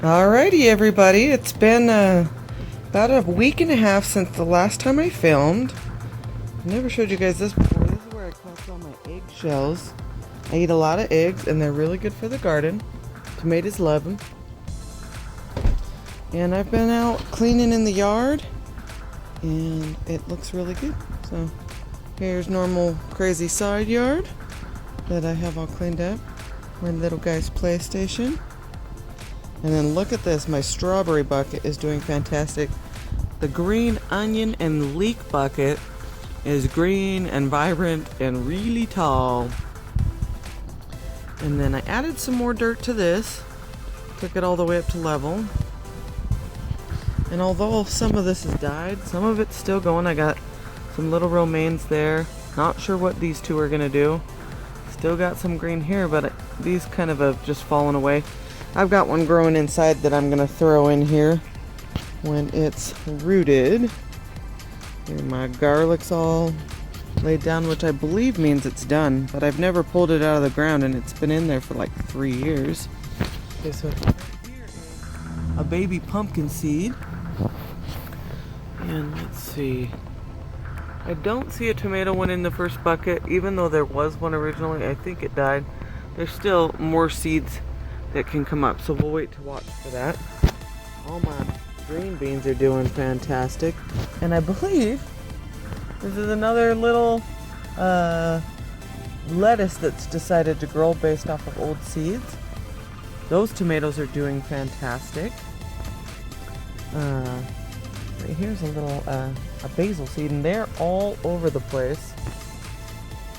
Alrighty, everybody. It's been about a week and a half since the last time I filmed. I never showed you guys this before. This is where I collect all my eggshells. I eat a lot of eggs, and they're really good for the garden. Tomatoes love them. And I've been out cleaning in the yard, and it looks really good. So here's normal crazy side yard that I have all cleaned up. My little guy's PlayStation. And then look at this, my strawberry bucket is doing fantastic. The green onion and leek bucket is green and vibrant and really tall. And then I added some more dirt to this, took it all the way up to level. And although some of this has died, some of it's still going. I got some little romaines there. Not sure what these two are gonna do. Still got some green here, but these kind of have just fallen away. I've got one growing inside that I'm gonna throw in here when it's rooted. Here, my garlic's all laid down, which I believe means it's done, but I've never pulled it out of the ground, and it's been in there for like 3 years. Okay, so here is a baby pumpkin seed. And let's see. I don't see a tomato one in the first bucket, even though there was one originally. I think it died. There's still more seeds that can come up, so we'll wait to watch for that. All my green beans are doing fantastic, and I believe this is another little lettuce that's decided to grow based off of old seeds. Those tomatoes are doing fantastic. Right here's a little a basil seed, and they're all over the place.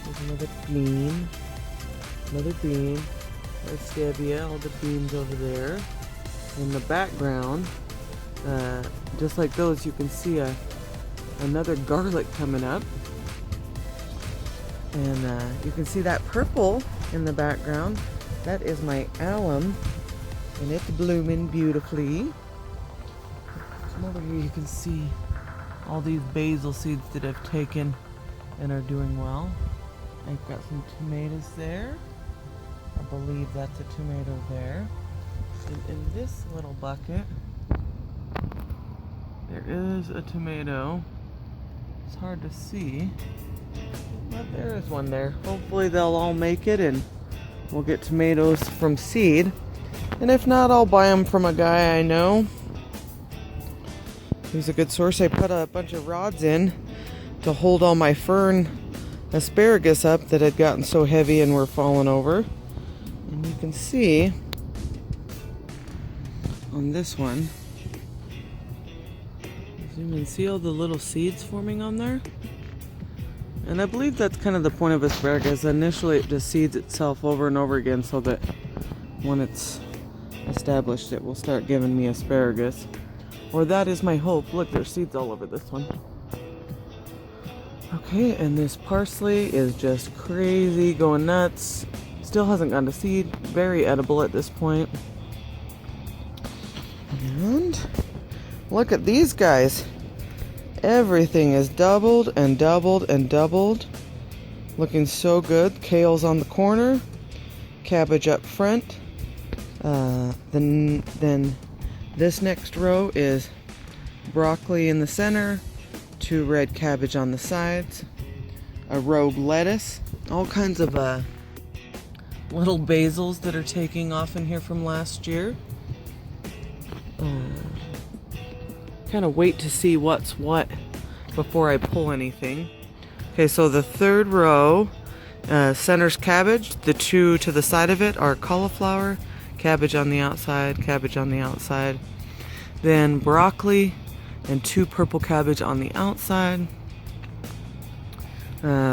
There's another bean, another bean. There's scabia, all the beans over there. In the background, just like those, you can see another garlic coming up. And you can see that purple in the background. That is my alum, and it's blooming beautifully. Come over here, you can see all these basil seeds that I've taken and are doing well. I've got some tomatoes there. I believe that's a tomato there. And in this little bucket, there is a tomato. It's hard to see, but there is one there. Hopefully they'll all make it, and we'll get tomatoes from seed. And if not, I'll buy them from a guy I know. He's a good source. I put a bunch of rods in to hold all my fern asparagus up that had gotten so heavy and were falling over. And you can see on this one, zoom in, see all the little seeds forming on there? And I believe that's kind of the point of asparagus. Initially it just seeds itself over and over again, so that when it's established it will start giving me asparagus. Or that is my hope. Look, there's seeds all over this one. Okay, and this parsley is just crazy, going nuts. Still hasn't gone to seed. Very edible at this point. And look at these guys. Everything is doubled and doubled and doubled. Looking so good. Kale's on the corner. Cabbage up front. Then this next row is broccoli in the center. 2 red cabbage on the sides. A rogue lettuce. All kinds of little basils that are taking off in here from last year. Kind of wait to see what's what before I pull anything. Okay, so the third row centers cabbage. The 2 to the side of it are cauliflower. Cabbage on the outside, cabbage on the outside. Then broccoli and 2 purple cabbage on the outside.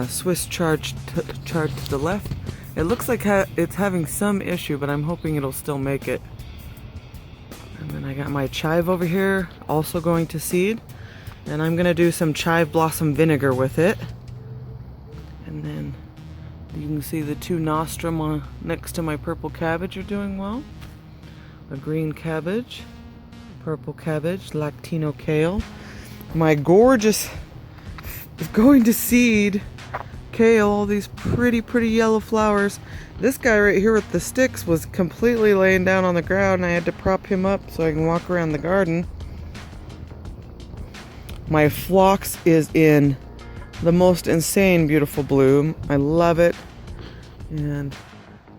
Swiss chard to the left. It looks like it's having some issue, but I'm hoping it'll still make it. And then I got my chive over here, also going to seed. And I'm gonna do some chive blossom vinegar with it. And then you can see the 2 nostrum next to my purple cabbage are doing well. A green cabbage, purple cabbage, Latino kale. My gorgeous going to seed kale, all these pretty yellow flowers. This guy right here with the sticks was completely laying down on the ground, and I had to prop him up so I can walk around the garden. My phlox is in the most insane beautiful bloom. I love it. And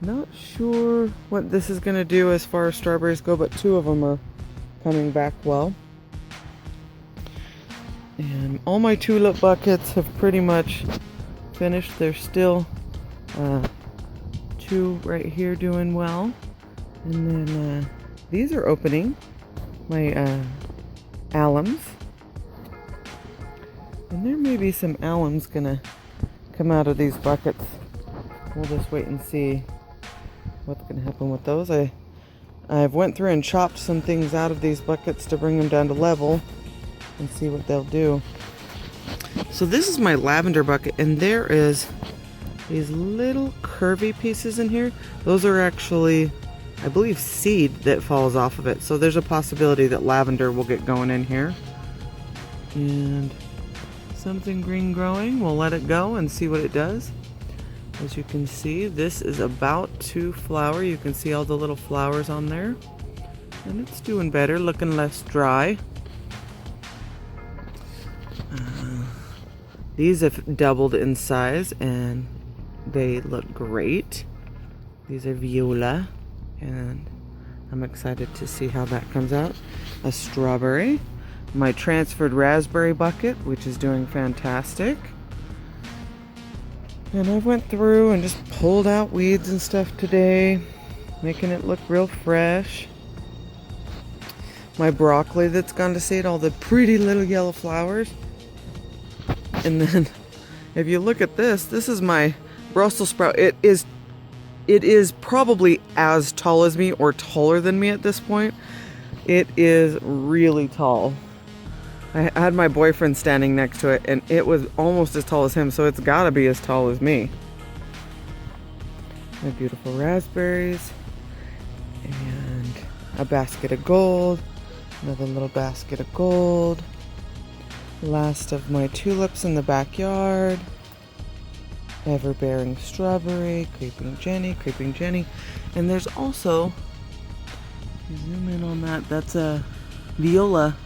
not sure what this is going to do as far as strawberries go, but 2 of them are coming back well. And all my tulip buckets have pretty much finished. There's still 2 right here doing well. And then these are opening. My alums. And there may be some alums gonna come out of these buckets. We'll just wait and see what's gonna happen with those. I've went through and chopped some things out of these buckets to bring them down to level and see what they'll do. So this is my lavender bucket, and there is these little curvy pieces in here. Those are actually, I believe, seed that falls off of it. So there's a possibility that lavender will get going in here. And something green growing. We'll let it go and see what it does. As you can see, this is about to flower. You can see all the little flowers on there. And it's doing better, looking less dry. These have doubled in size and they look great. These are viola, and I'm excited to see how that comes out. A strawberry. My transferred raspberry bucket, which is doing fantastic. And I went through and just pulled out weeds and stuff today, making it look real fresh. My broccoli that's gone to seed, all the pretty little yellow flowers. And then if you look at this, this is my Brussels sprout. It is probably as tall as me or taller than me at this point. It is really tall. I had my boyfriend standing next to it, and it was almost as tall as him, so it's gotta be as tall as me. My beautiful raspberries, and a basket of gold, another little basket of gold, last of my tulips in the backyard, ever-bearing strawberry, creeping Jenny, and there's also, zoom in on that, that's a viola.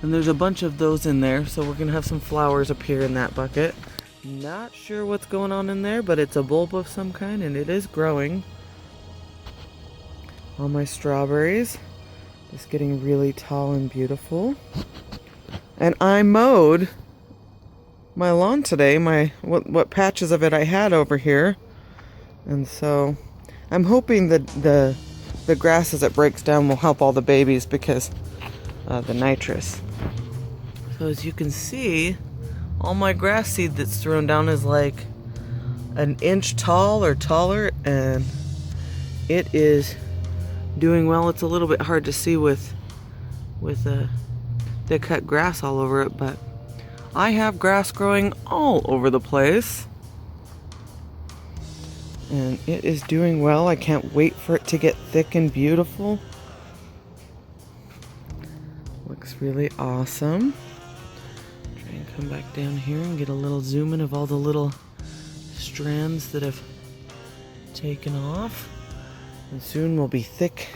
And there's a bunch of those in there, so we're gonna have some flowers appear in that bucket. Not sure what's going on in there, but it's a bulb of some kind, and it is growing. All my strawberries, just getting really tall and beautiful. And I mowed my lawn today, what patches of it I had over here. And so I'm hoping that the grass as it breaks down will help all the babies because the nitrous. So as you can see, all my grass seed that's thrown down is like an inch tall or taller, and it is doing well. It's a little bit hard to see with the cut grass all over it, but I have grass growing all over the place. And it is doing well. I can't wait for it to get thick and beautiful. Looks really awesome. Try and come back down here and get a little zoom in of all the little strands that have taken off. And soon will be thick,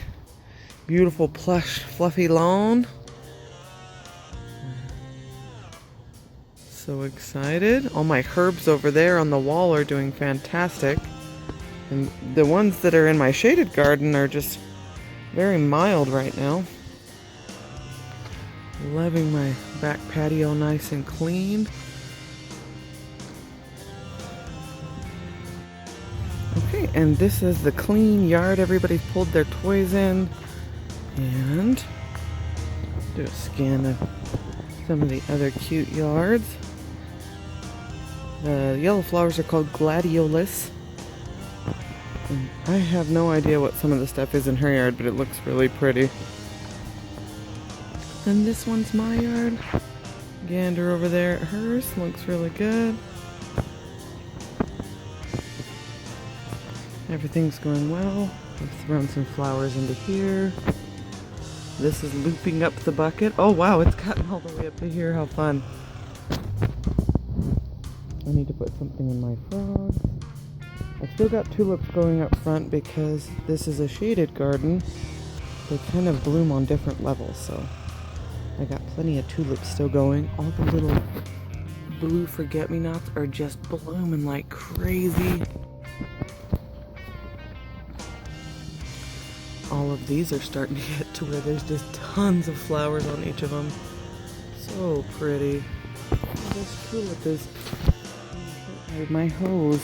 beautiful, plush, fluffy lawn. So excited. All my herbs over there on the wall are doing fantastic. And the ones that are in my shaded garden are just very mild right now. Loving my back patio nice and clean. Okay, and this is the clean yard. Everybody's pulled their toys in. And do a scan of some of the other cute yards. The yellow flowers are called gladiolus. And I have no idea what some of the stuff is in her yard, but it looks really pretty. And this one's my yard. Gander over there at hers looks really good. Everything's going well. I've thrown some flowers into here. This is looping up the bucket. Oh wow, it's gotten all the way up to here. How fun. I need to put something in my frogs. I still got tulips going up front because this is a shaded garden. They kind of bloom on different levels, so I got plenty of tulips still going. All the little blue forget-me-nots are just blooming like crazy. All of these are starting to get to where there's just tons of flowers on each of them. So pretty. This tulip is my hose.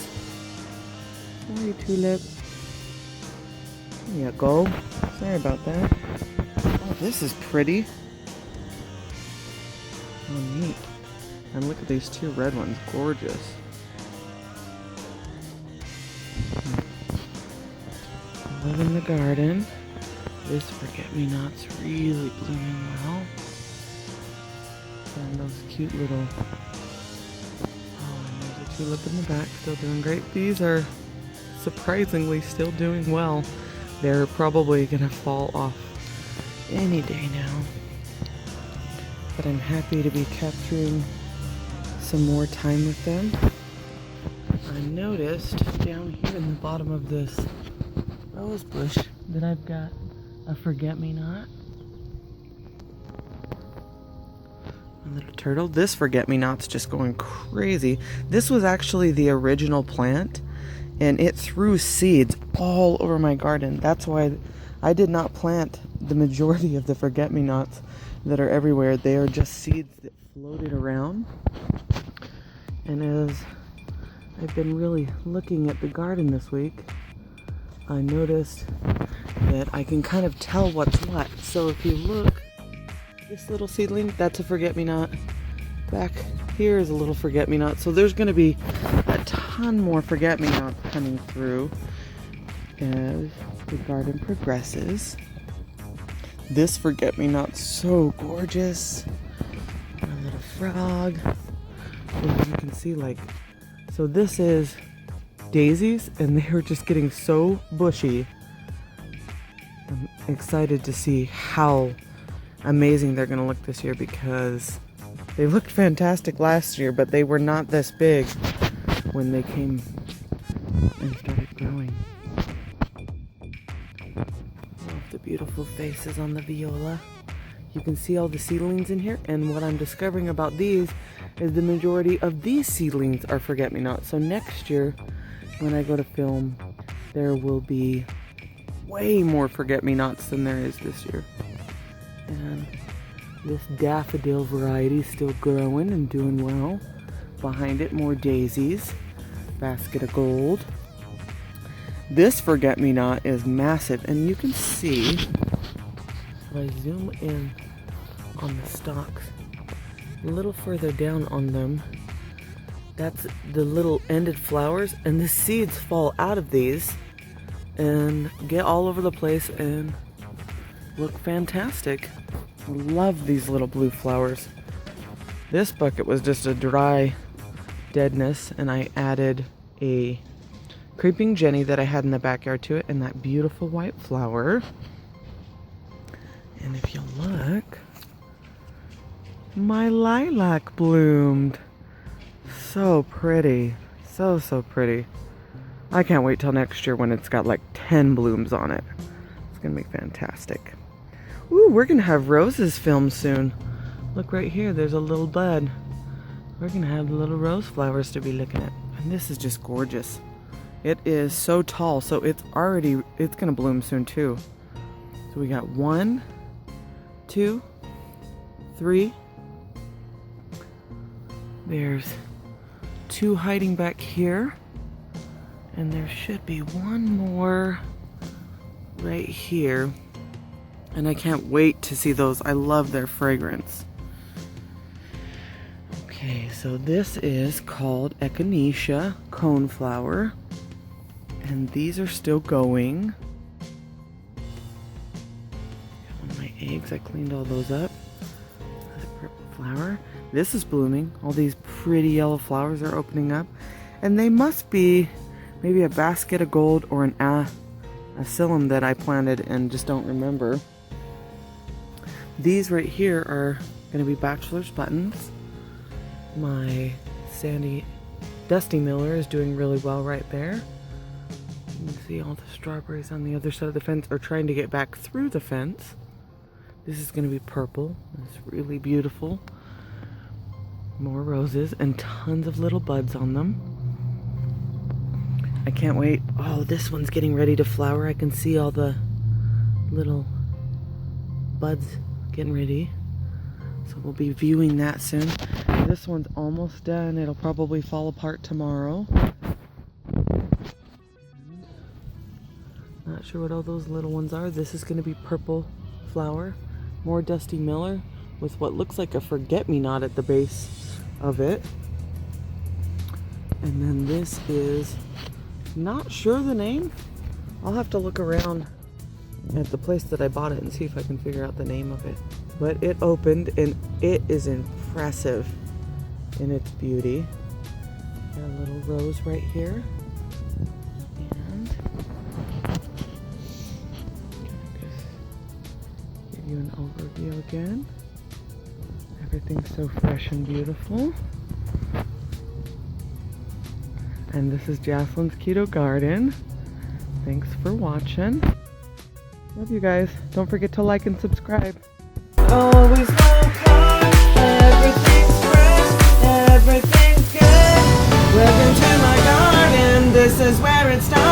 Sorry, tulip. There you go. Sorry about that. Oh, this is pretty. Oh, neat. And look at these two red ones. Gorgeous. Loving the garden. This forget-me-not's really blooming well. And those cute little... Oh, and there's a tulip in the back, still doing great. These are surprisingly still doing well. They're probably gonna fall off any day now. But I'm happy to be capturing some more time with them. I noticed down here in the bottom of this rose bush that I've got a forget-me-not. A little turtle. This forget-me-not's just going crazy. This was actually the original plant, and it threw seeds all over my garden. That's why I did not plant the majority of the forget-me-nots that are everywhere. They are just seeds that floated around. And as I've been really looking at the garden this week, I noticed that I can kind of tell what's what. So if you look, this little seedling, that's a forget-me-not. Back here is a little forget-me-not. So there's going to be a ton more forget-me-nots coming through as the garden progresses. This forget-me-not's so gorgeous. My little frog. And you can see, like, so this is daisies, and they were just getting so bushy. I'm excited to see how amazing they're going to look this year, because they looked fantastic last year, but they were not this big when they came and started growing. Love the beautiful faces on the viola. You can see all the seedlings in here, and what I'm discovering about these is the majority of these seedlings are forget-me-not. So next year, when I go to film, there will be way more forget-me-nots than there is this year. And this daffodil variety is still growing and doing well. Behind it, more daisies. Basket of gold. This forget-me-not is massive, and you can see, if I zoom in on the stalks, a little further down on them, that's the little ended flowers, and the seeds fall out of these and get all over the place and look fantastic. I love these little blue flowers. This bucket was just a dry deadness, and I added a creeping Jenny that I had in the backyard to it, and that beautiful white flower. And if you look, my lilac bloomed. So pretty. So pretty. I can't wait till next year when it's got like 10 blooms on it. It's gonna be fantastic. Ooh, we're gonna have roses filmed soon. Look right here, there's a little bud. We're gonna have the little rose flowers to be looking at. And this is just gorgeous. It is so tall, so it's gonna bloom soon too. So we got 1, 2, 3. There's 2 hiding back here. And there should be 1 more right here. And I can't wait to see those. I love their fragrance. Okay, so this is called Echinacea coneflower. And these are still going. Got one of my eggs, I cleaned all those up. That's a purple flower. This is blooming. All these pretty yellow flowers are opening up. And they must be maybe a basket of gold or an asylum that I planted and just don't remember. These right here are going to be bachelor's buttons. My sandy Dusty Miller is doing really well right there. You can see all the strawberries on the other side of the fence are trying to get back through the fence. This is going to be purple. It's really beautiful. More roses and tons of little buds on them. I can't wait. Oh, this one's getting ready to flower. I can see all the little buds getting ready. So we'll be viewing that soon. This one's almost done. It'll probably fall apart tomorrow. Not sure what all those little ones are. This is going to be purple flower. More Dusty Miller with what looks like a forget-me-not at the base of it. And then this is, not sure the name. I'll have to look around at the place that I bought it and see if I can figure out the name of it. But it opened and it is impressive in its beauty. Got a little rose right here. And just give you an overview again. Everything's so fresh and beautiful. And this is Jaslyn's Keto Garden. Thanks for watching. Love you guys. Don't forget to like and subscribe. Always low carb, everything's fresh, everything's good. Welcome to my garden, this is where it starts.